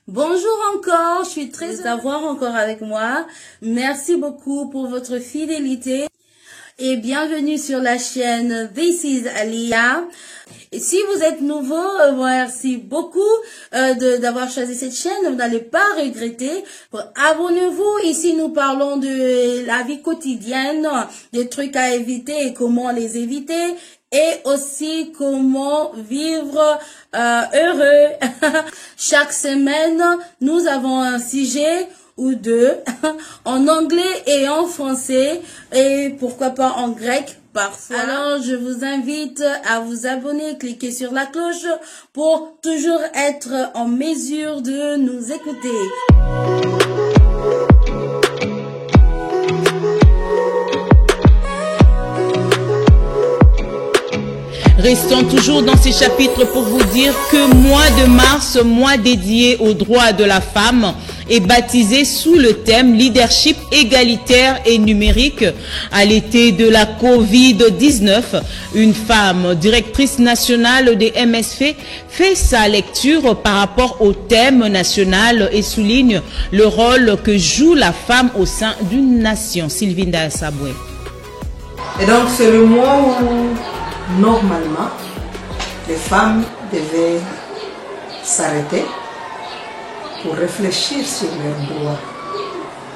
Bonjour encore, je suis très heureuse d'avoir encore avec moi. Merci beaucoup pour votre fidélité et bienvenue sur la chaîne This is Aliyah. Et si vous êtes nouveau, merci beaucoup d'avoir choisi cette chaîne. Vous n'allez pas regretter. Abonnez-vous. Ici, nous parlons de la vie quotidienne, des trucs à éviter et comment les éviter. Et aussi comment vivre heureux. Chaque semaine, nous avons un sujet ou deux en anglais et en français et pourquoi pas en grec parfois. Alors, je vous invite à vous abonner, cliquer sur la cloche pour toujours être en mesure de nous écouter. Restons toujours dans ces chapitres pour vous dire que mois de mars, mois dédié aux droits de la femme, est baptisé sous le thème leadership égalitaire et numérique. À l'été de la Covid-19, une femme directrice nationale des MSF fait sa lecture par rapport au thème national et souligne le rôle que joue la femme au sein d'une nation. Sylvinda Saboué. Et donc c'est le mois où normalement les femmes devaient s'arrêter pour réfléchir sur leurs droits.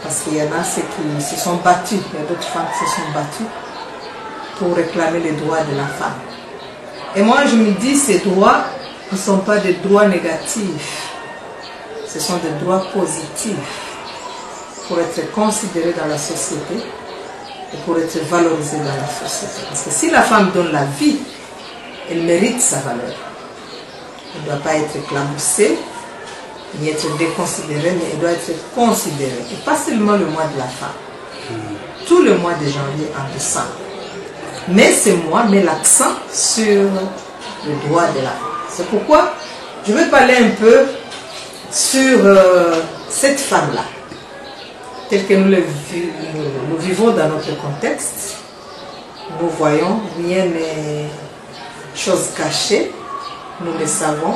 Parce qu'il y en a ceux qui se sont battus, il y a d'autres femmes qui se sont battues pour réclamer les droits de la femme. Et moi je me dis, ces droits ne sont pas des droits négatifs, ce sont des droits positifs pour être considérés dans la société et pour être valorisés dans la société. Parce que si la femme donne la vie, elle mérite sa valeur. Elle ne doit pas être éclaboussée, ni être déconsidérée, mais elle doit être considérée. Et pas seulement le mois de la femme, tout le mois de janvier en décembre. Mais ce mois met l'accent sur le droit de la femme. C'est pourquoi je vais parler un peu sur cette femme-là, telle que nous vivons dans notre contexte. Nous voyons, rien n'est chose cachée, nous le savons.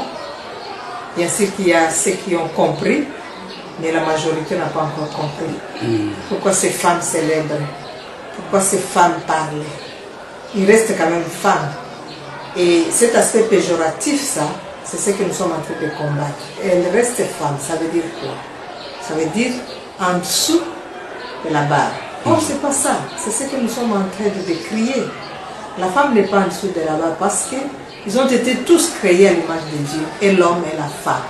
Bien sûr qu'il y a ceux qui ont compris, mais la majorité n'a pas encore compris. Pourquoi ces femmes célèbrent? Pourquoi ces femmes parlent? Il reste quand même femmes. Et cet aspect péjoratif, ça, c'est ce que nous sommes en train de combattre. Elle reste femme, ça veut dire quoi? Ça veut dire en dessous de la barre. Or, c'est pas ça. C'est ce que nous sommes en train de décrier. La femme n'est pas en dessous de la barre parce qu'ils ont été tous créés à l'image de Dieu, et l'homme et la femme.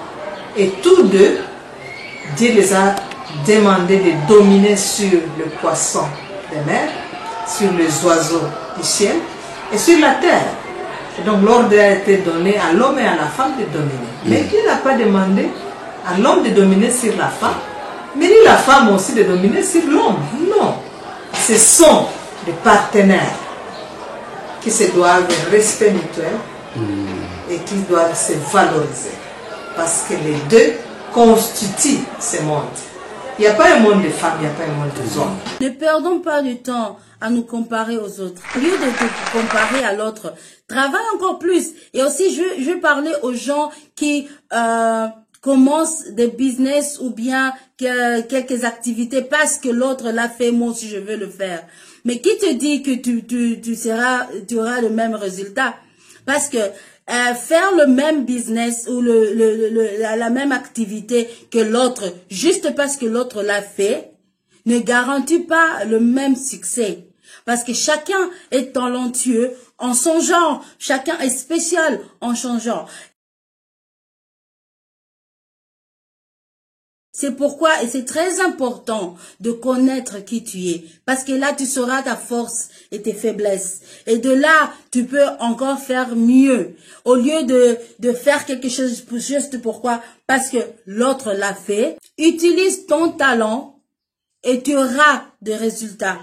Et tous deux, Dieu les a demandé de dominer sur le poisson des mers, sur les oiseaux du ciel et sur la terre. Et donc l'ordre a été donné à l'homme et à la femme de dominer. Mais il n'a pas demandé à l'homme de dominer sur la femme, mais ni la femme aussi de dominer sur l'homme. Non. Ce sont des partenaires qui se doivent un respect mutuel et qui doivent se valoriser. Parce que les deux constituent ce monde. Il n'y a pas un monde de femmes, il n'y a pas un monde de hommes. Ne perdons pas du temps à nous comparer aux autres. Au lieu de te comparer à l'autre, travaille encore plus. Et aussi, je vais parler aux gens qui commencent des business ou bien quelques activités parce que l'autre l'a fait, moi aussi je veux le faire. Mais qui te dit que tu auras le même résultat? Parce que faire le même business ou la même activité que l'autre, juste parce que l'autre l'a fait, ne garantit pas le même succès. Parce que chacun est talentueux en son genre, chacun est spécial en son genre. C'est pourquoi, et c'est très important de connaître qui tu es. Parce que là, tu sauras ta force et tes faiblesses. Et de là, tu peux encore faire mieux. Au lieu de faire quelque chose juste pourquoi? Parce que l'autre l'a fait. Utilise ton talent et tu auras des résultats.